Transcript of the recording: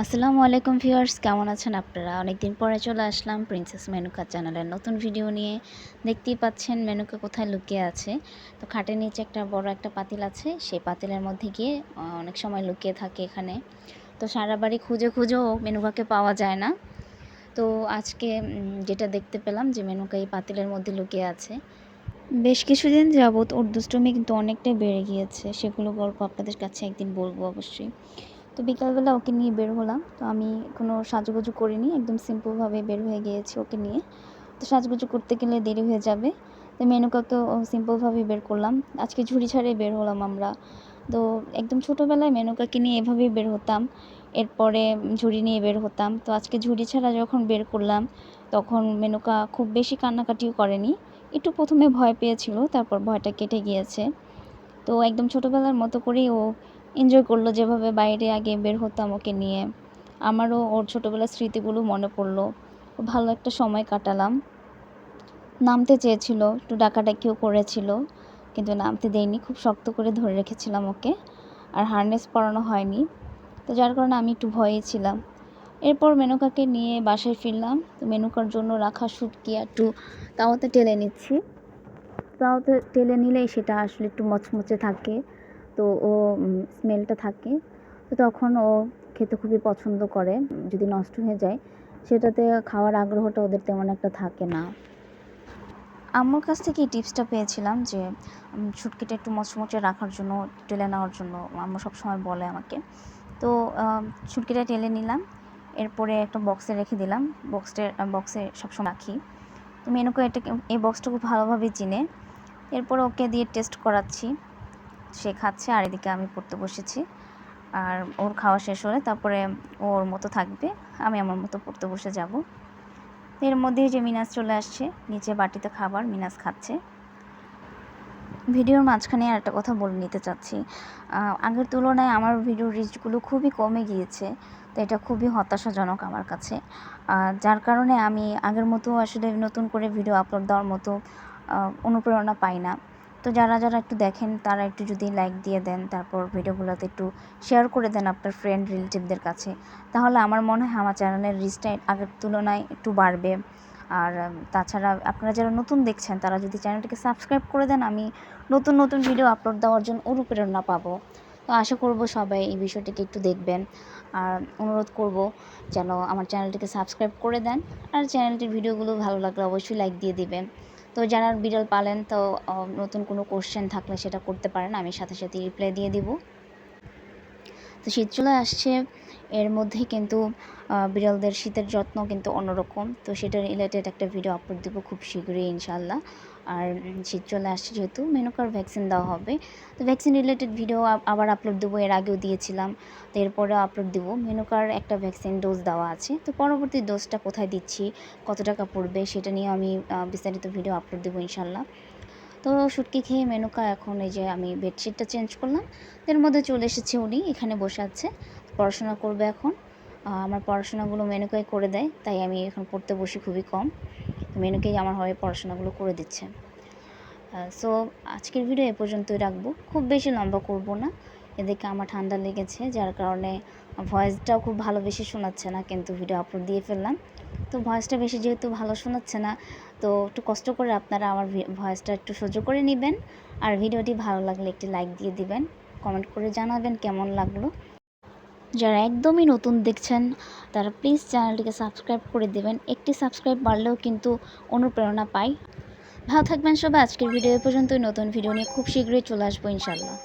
আসসালামু আলাইকুম ভিউয়ার্স, কেমন আছেন আপনারা? অনেকদিন পরে চলে আসলাম প্রিন্সেস মেনুকা চ্যানেলের নতুন ভিডিও নিয়ে। দেখতেই পাচ্ছেন মেনুকা কোথায় লুকিয়ে আছে। তো খাটের নিচে একটা বড় একটা পাতিল আছে, সেই পাতিলের মধ্যে গিয়ে অনেক সময় লুকিয়ে থাকে এখানে। তো সারা বাড়ি খুঁজে খুঁজেও মেনুকাকে পাওয়া যায় না। তো আজকে যেটা দেখতে পেলাম যে মেনুকা এই পাতিলের মধ্যে লুকিয়ে আছে। বেশ কিছুদিন যাবৎ ওর দুষ্টুমি কিন্তু অনেকটাই বেড়ে গিয়েছে, সেগুলো গল্প আপনাদের কাছে একদিন বলবো অবশ্যই। তো বিকালবেলা ওকে নিয়ে বের হলাম। তো আমি কোনো সাজুগুজু করিনি, একদম সিম্পলভাবে বের হয়ে গিয়েছি ওকে নিয়ে। তো সাজুগুজু করতে গেলে দেরি হয়ে যাবে, তো মেনুকাকেও সিম্পলভাবেই বের করলাম। আজকে ঝুড়ি ছাড়াই বের হলাম আমরা। তো একদম ছোটোবেলায় মেনুকাকে নিয়ে এভাবেই বের হতাম, এরপরে ঝুড়ি নিয়ে বের হতাম। তো আজকে ঝুড়ি ছাড়া যখন বের করলাম তখন মেনুকা খুব বেশি কান্নাকাটিও করেনি, একটু প্রথমে ভয় পেয়েছিল, তারপর ভয়টা কেটে গিয়েছে। তো একদম ছোটোবেলার মতো করেই ও এনজয় করলো, যেভাবে বাইরে আগে বের হতাম ওকে নিয়ে। আমারও ওর ছোটোবেলার স্মৃতিগুলো মনে পড়লো। ভালো একটা সময় কাটালাম। নামতে চেয়েছিল, একটু ডাকাডাকিও করেছিল, কিন্তু নামতে দেয়নি, খুব শক্ত করে ধরে রেখেছিলাম ওকে। আর হারনেস পরানো হয়নি, তো যার কারণে আমি একটু ভয়েই ছিলাম। এরপর মেনুকাকে নিয়ে বাসায় ফিরলাম। তো মেনুকার জন্য রাখা শুটকি একটু তাওয়াতে টেলে নিচ্ছি। তাওয়াতে টেলে নিলেই সেটা আসলে একটু মচমচে থাকে, তো ও স্মেলটা থাকে। তো তখন ও খেতে খুবই পছন্দ করে। যদি নষ্ট হয়ে যায় সেটাতে খাওয়ার আগ্রহটা ওদের তেমন একটা থাকে না। আম্মুর কাছ থেকে এই টিপসটা পেয়েছিলাম যে শুটকিটা একটু মচমচে রাখার জন্য, টেলে নেওয়ার জন্য আম্মু সবসময় বলে আমাকে। তো শুটকিটা টেলে নিলাম, এরপরে একটা বক্সে রেখে দিলাম। বক্সে সবসময় রাখি। তো মেনুকে এই বক্সটা খুব ভালোভাবেই চিনে। এরপর ওকে দিয়ে টেস্ট করাচ্ছি, সে খাচ্ছে আর এদিকে আমি পড়তে বসেছি। আর ওর খাওয়া শেষ হলে তারপরে ওর মতো থাকবে, আমি আমার মতো পড়তে বসে যাব। এর মধ্যেই যে মিনাজ চলে আসছে, নিচে বাটিতে খাবার, মিনাজ খাচ্ছে। ভিডিওর মাঝখানে আর একটা কথা বলে নিতে চাচ্ছি, আগের তুলনায় আমার ভিডিওর রিচগুলো খুবই কমে গিয়েছে। তো এটা খুবই হতাশাজনক আমার কাছে, যার কারণে আমি আগের মতো আসলে নতুন করে ভিডিও আপলোড দেওয়ার মতো অনুপ্রেরণা পাই না। তো যারা যারা একটু দেখেন তারা একটু যদি লাইক দিয়ে দেন, তারপর ভিডিওগুলোতে একটু শেয়ার করে দেন আপনার ফ্রেন্ড রিলেটিভদের কাছে, তাহলে আমার মনে হয় আমার চ্যানেলের রিচটা আগের তুলনায় একটু বাড়বে। আর তাছাড়া আপনারা যারা নতুন দেখছেন তারা যদি চ্যানেলটিকে সাবস্ক্রাইব করে দেন, আমি নতুন নতুন ভিডিও আপলোড দেওয়ার জন্য অনুপ্রেরণা পাবো। তো আশা করব সবাই এই বিষয়টিকে একটু দেখবেন, আর অনুরোধ করব যেন আমার চ্যানেলটিকে সাবস্ক্রাইব করে দেন। আর চ্যানেলটির ভিডিওগুলো ভালো লাগলে অবশ্যই লাইক দিয়ে দিবেন। তো যারা বিড়াল পালেন, তো নতুন কোনো কোশ্চেন থাকলে সেটা করতে পারেন, আমি সাথে সাথে রিপ্লাই দিয়ে দিব। তো শীত চলে আসছে, এর মধ্যেই কিন্তু বিড়ালদের শীতের যত্ন কিন্তু অন্যরকম। তো সেটা রিলেটেড একটা ভিডিও আপলোড দেবো খুব শীঘ্রই ইনশাল্লাহ। আর শীত চলে আসছে যেহেতু মেনুকার ভ্যাকসিন দেওয়া হবে, তো ভ্যাকসিন রিলেটেড ভিডিও আবার আপলোড দেবো, এর আগেও দিয়েছিলাম, তো এরপরেও আপলোড দেবো। মেনুকার একটা ভ্যাকসিন ডোজ দেওয়া আছে, তো পরবর্তী ডোজটা কোথায় দিচ্ছি, কত টাকা পড়বে, সেটা নিয়ে আমি বিস্তারিত ভিডিও আপলোড দেবো ইনশাল্লাহ। তো শুটকি খেয়ে মেনুকা এখন এই যে আমি বেডশিটটা চেঞ্জ করলাম, এর মধ্যে চলে এসেছে উনি, এখানে বসে আছে, পড়াশোনা করবে এখন। আমার পড়াশোনাগুলো মেনুকাই করে দেয়, তাই আমি এখন পড়তে বসি খুবই কম। মেনুকেই আমার হয়ে পড়াশোনাগুলো করে দিচ্ছে। সো আজকের ভিডিও এ পর্যন্তই রাখবো, খুব বেশি লম্বা করব না। এদিকে আমার ঠান্ডা লেগেছে, যার কারণে ভয়েসটাও খুব ভালো বেশি শোনাচ্ছে না, কিন্তু ভিডিও আপলোড দিয়ে ফেললাম। তো ভয়েসটা বেশি যেহেতু ভালো শোনাচ্ছে না, তো একটু কষ্ট করে আপনারা আমার ভয়েসটা একটু সহ্য করে নেবেন। আর ভিডিওটি ভালো লাগলে একটি লাইক দিয়ে দিবেন, কমেন্ট করে জানাবেন কেমন লাগলো। যারা একদমই নতুন দেখছেন তারা প্লিজ চ্যানেলটিকে সাবস্ক্রাইব করে দেবেন, একটি সাবস্ক্রাইব বাড়লেও কিন্তু অনুপ্রেরণা পাই। ভালো থাকবেন সবাই। আজকের ভিডিও এ পর্যন্তই, নতুন ভিডিও নিয়ে খুব শীঘ্রই চলে আসবো ইনশাল্লাহ।